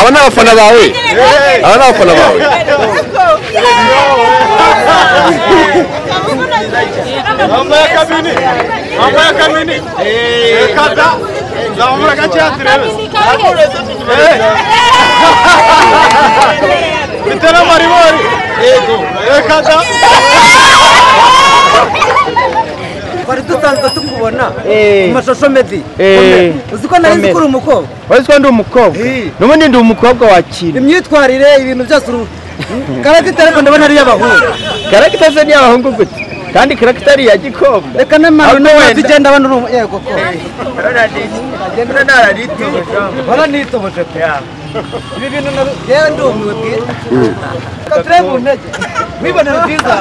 abana abafana bawe abana abafana bawe Amaya kamini kada zamura gacha turebe bitera maribori kada bari dutanzwe tukubona amashusho medi uziko nari nzi kuri umukobwa waziko ndi umukobwa n'ubundi ndi umukobwa wakira imyitwarire ibintu byose karagitare ko ndabona ari y'abahungu karagitare se ni y'abahungu gute kandi karagitare ya gikombe reka n'amaro n'abagenda bano yego ko agenda baranitoboje pe ibi bintu yewe ndumiwe bwite katre mu ntege wibonera bwiza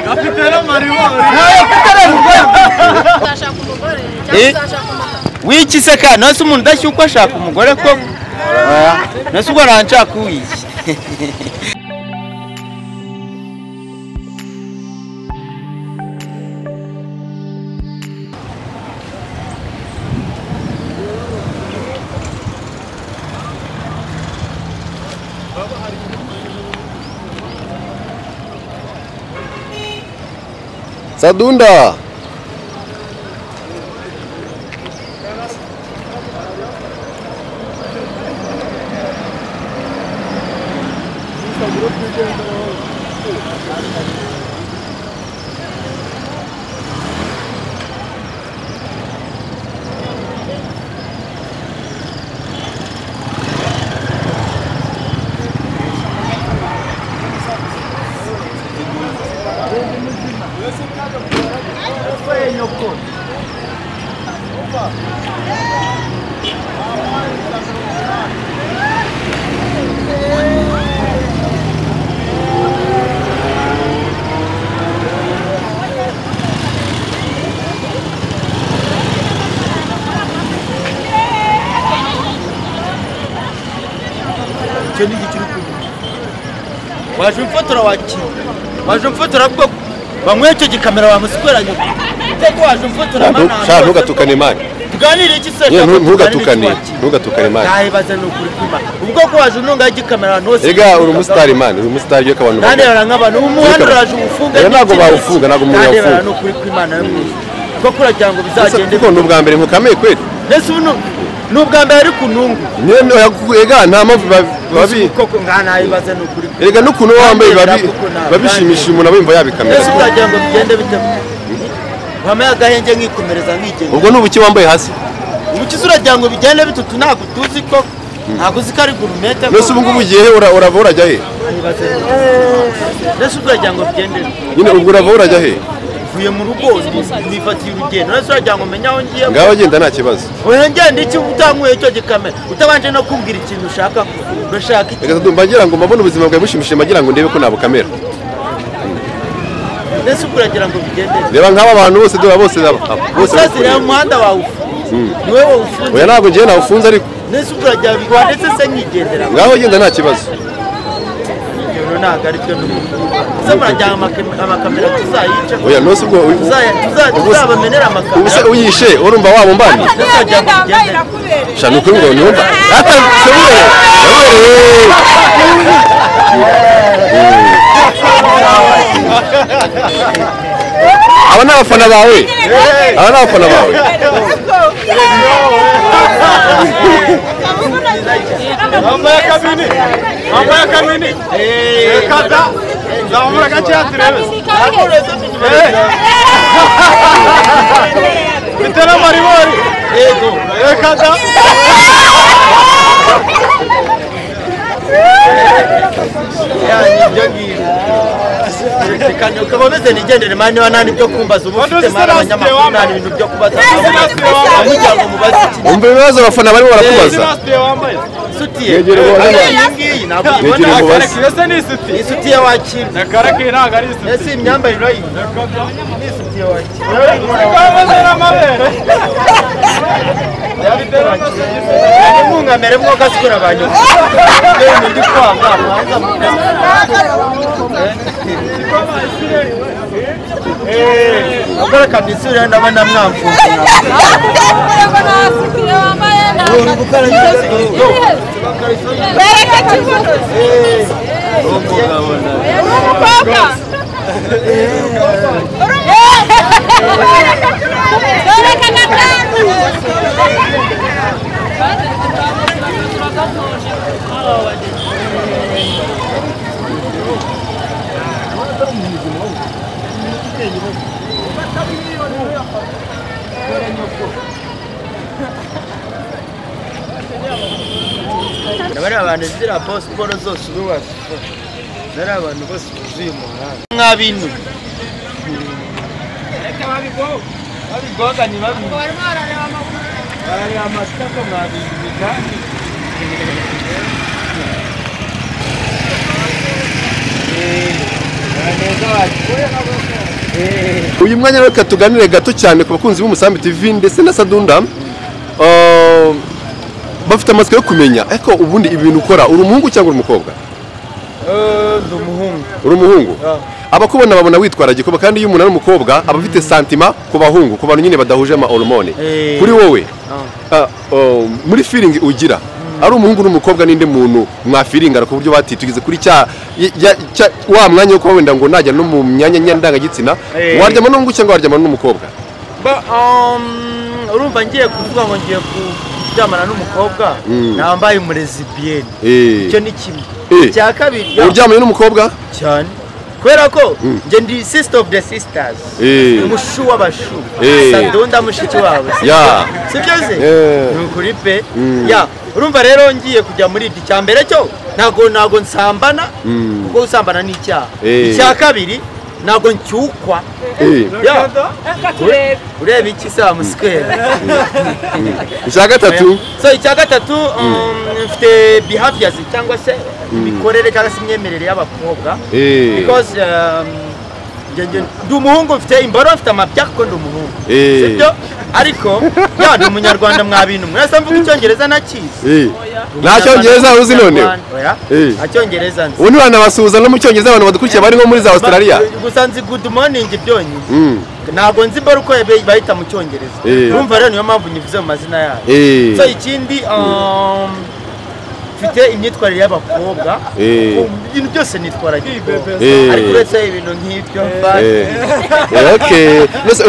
kapitera maribori kapitare umugore wiki se ka nose umuntu udashyuko ashaka umugore ko nose ubwo ranshaka uwiki Sadunda waje umfotora wakira waje umfotora bwo bamwe cyo gikamera bamusikoranye cyangwa waje umfotora mana sha ntugatukane imana tuganire iki se ntugatukane imana yahibaza n'ukuri kwima ubwo ko waje ununga gikamera nose ega uri umustar imana uri umustar yo kabanu kandi nk'abantu umuhanda uraje ufunga nago bawufunga nago umuntu yafunga n'ukuri kwimana ko kuragira ngo bizagende kuko n'ubwambere nkukameye kweli nese ubu n'ubwambere ari kunungu ega nta mpamvu babi koko ngana yibaza n'ukuri ega n'ukuntu wambaye babishimishije umuntu abimva yabikamera nese uragira ngo bigende bite wambaye agahenge nkikomereza nkigenge ubwo n'ubuki wambaye hasi ubuki uragira ngo bigende bitutu ntabwo tuzi ko ntabwo uzi ko ari gurumete nese ubu ngubu ugiye urava urajya he nese uragira ngo bigende nyine ubwo urava urajya he uvuye mu rugo nifatiye urugendo nese uragira ngo umenye aho ngiye ngaho genda nta kibazo oya ngende iki utankuye icyo gikamera utabanje no kumbwira ikintu ushaka urashaka iki reka mbagira ngo mbabone ubuzima bwawe bushimishije mbagira ngo ndebe ko nabukamera nese uragira ngo bigende reba nk'aba bantu bose dore bose bose reba umuhanda wawe niwe wawufunze oya ntabwo ngiye nawufunze ariko nese uragira bigwa ndetse se nkigendera ngaho genda nta kibazo ntabwo ari byo murajyana amakamera tuzayica oya nose ubwo tuzabamenera amakamera ubuse uyishe urumva waba umbani shana ukuri ngo numva aba ni abafana bawe aba ni abafana bawe amaya kamini kada zamura gacha turebe bitera maribori kada kandi ukaba umeze nigendere mani niba nta n'ibyo kumbaza uba ufite mari abanyamakuru nta n'ibintu byo kubaza kugira ngo mubaze iki umva ibibazo abafana barimo barakubaza isutiye iyi ngiyi ntabwo uyibona isutiye wakira nakarake ntabwo ari isutiye ese imyambarire urayizi ni isutiye wakira mungamere mwo gasukura abanyuma ndi kwanga akora kabisura ndabona mwamfunze Nabari abantu zira passport zose ubwase nari abantu bose buzuye umuhanda mwabintu babigoga ni babi bari amasaka mwabintu bigani uyu mwanya reka tuganire gato cyane ku bakunzi b'Umusambi TV ndetse na Sadunda bafite amatsiko yo kumenya ariko ubundi ibintu ukora uri umuhungu cyangwa uri umukobwa? Ndumuhungu. Uri umuhungu? Abakubona babona witwara gikoba kandi iyo umuntu ari umukobwa aba afite santima ku bahungu ku bantu nyine badahuje ama hormone. Kuri wowe muri feeling ugira ari umuhungu n'umukobwa ninde muntu mwafiringara ku buryo batitugize kuri wa mwanya wo wenda ngo najya no mu myanya nyandanga gitsina waryama n'umuhungu cyangwa waryama n'umukobwa? Urumva ngiye kuvuga ngo ngiye kuryamana n'umukobwa nambaye umurezibiyeni icyo ni kimwe cya kabiri uryamanye n'umukobwa cyane kubera ko nge ndi sister of the sisters umushu w'abashu Sadunda mushiki wawe sibyo se ni ukuri pe urumva rero ngiye kujya muri iki cya mbere cyo ntago nsambana kuko usambana ni icyaha icya kabiri ntago ncyukwa ureba iki se wamuswera icya gatatu icya gatatu mfite behaviors cyangwa se imikorere cyangwa se imyemerere y'abakobwa because ndi umuhungu mfite imboro mfite amabya kuko ndi umuhungu sibyo ariko ndi umunyarwanda mwabintu mwese mvuga icyongereza nakizi nta cyongereza uzi none nta cyongereza nzi ubundi banabasuhuza no mu cyongereza abantu badukurikiye bari nko muri za Australia gusa nzi good morning byonyine ntabwo nzi mbara uko bahita mu cyongereza urumva rero niyo mpamvu nyivuze mu mazina yayo so ikindi mfite imyitwarire y'abakobwa ibintu byose nitwara ariko uretse ibintu nk'ibyo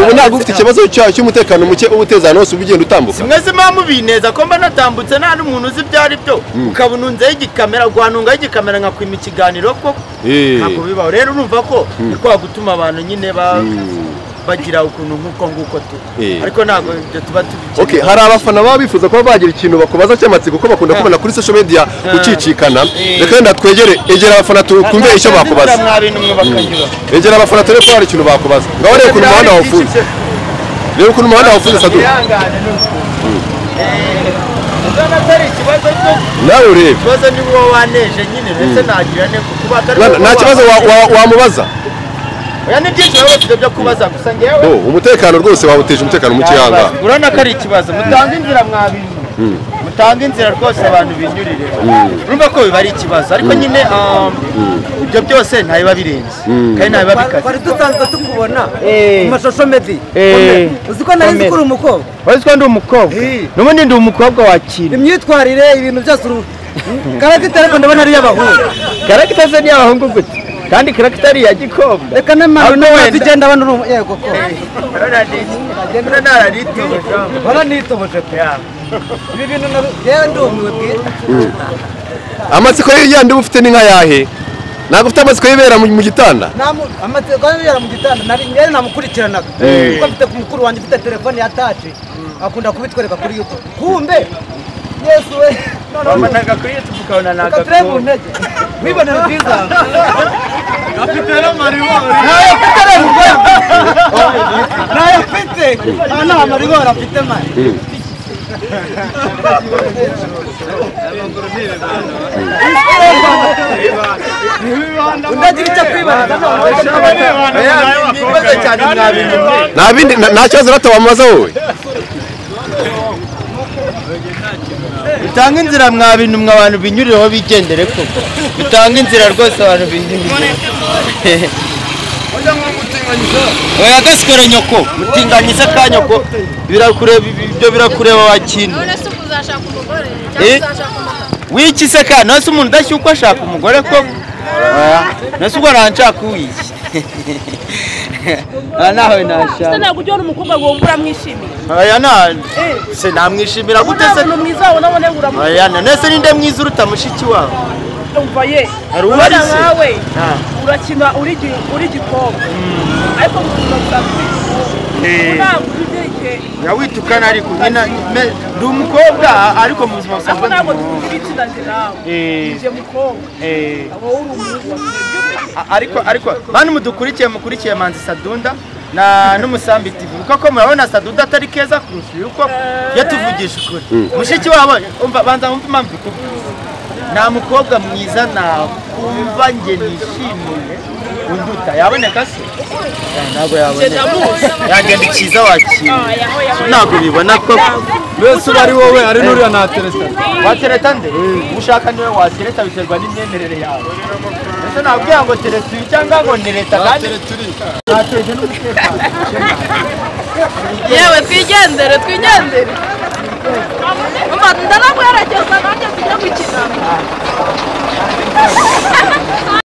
ubu ntabwo ufite ikibazo cy'umutekano muke ubuteza hose uba ugenda utambuka mwese mpamvu bineza ko mba natambutse nta n'umuntu uzi ibyo ari byo ukabona unzeho igikamera guhanungaho igikamera nkakwima ikiganiro koko ntabwo bibaho rero urumva ko ni kwa gutuma abantu nyine bagira ukuntu nk'uko nguko tu ariko ntabwo ibyo tuba tubikeneye hari abafana baba bifuza kuba bagira ikintu bakubaza cy'amatsiko kuko bakunda kubona kuri social media ucicikana reka wenda egera abafana twumve icyo bakubaza egera abafana turebe ko hari ikintu bakubaza ngaho reba ukuntu umuhanda wawufunze reba ukuntu umuhanda wawufunze Sadunda nawe urebe ikibazo ni wowe waneje nyine ndetse nagira ne kuba nta kibazo wamubaza oya ni byinshi bafite byo kubaza gusa ngewe umutekano rwose wawuteje umutekano muke yanga urabona ko ari ikibazo mutanga inzira mwabintu mutanga inzira rwose abantu binyurire urumva ko biba ari ikibazo ariko nyine ibyo byose ntabiba birenze kandi ntabiba bikaze twari dusanzwe tukubona mu mashusho medi uzi ko nari nzi ko uri umukobwa uzi ko ndi umukobwa n'ubundi ndi umukobwa wakira imyitwarire ibintu byose karagita ariko ndabona ari iy'abahungu karagita se ni iy'abahungu gute kandi karagitari ya gikobwa reka n'amano n'uwenda igenda abana uri yego ko baranitoboje pe ibi bintu yewe ndumiwe bwite amatsiko yandi uba ufite ni nka yahe ntabwo ufite amatsiko yibera mu gitanda amatsiko yibera mu gitanda nari namukurikiranaga kuko afite mukuru wanjye ufite telefone ya taci akunda kubitwereka kuri YouTube kumbe Yesu we wamanaga kuri YouTube ukabona naga turebe ntege wibonera bwiza afite n'amaribori nayo afite nta maribori afite mari undagira icyo kwibana nta kibazo rata wamubaza wowe bitanga inzira mwa bintu mwa abantu binyurireho bigendere koko bitanga inzira rwose abantu binyurire oya gasikore nyoko mutinganyise ka nyoko birakureba wakina none se uzashaka umugore cyangwa uzashaka umugabo wiki se ka nose umuntu udashyuka ashaka umugore ko nose ubwo nanshaka uwiki nawe nashaka se ntabwo ujya umukobwa ngo wumva uramwishimiye oya se namwishimira gute se ni mwiza wawe nabone ngo uramwishimiye oya none se ninde mwiza uruta mushiki wawe umva ye hari uwari se nawe urakina uri gikobwa ariko mu buzima bwawe ntabwo ubyeke yawitukana ariko ndi umukobwa ariko mu buzima busanzwe ntabwo twitsindaje nawe uje mukobwa abo uri umuhungu ariko bani mukurikiye Manzi Sadunda n'umusambi TV kuko murabona Sadunda atari keza kurusha yuko yatuvugisha ukuri mushiki wabo umva banza umva impamvu nta mukobwa mwiza nakumva nge nishimiye unduta yaboneka se ntabwo yaboneka yagenda ikiza wakira ntabwo bibona ko mbese uba ari wowe ari n'uriya natereta watereta nde ushaka niwe watereta biterwa n'imyemerere yawe ese nabwira ngo tereta uyu cyangwa ngo nereta kandi nateje n'umutekano yewe twigendere umva ndanaguherekeza nanjye tujya gukina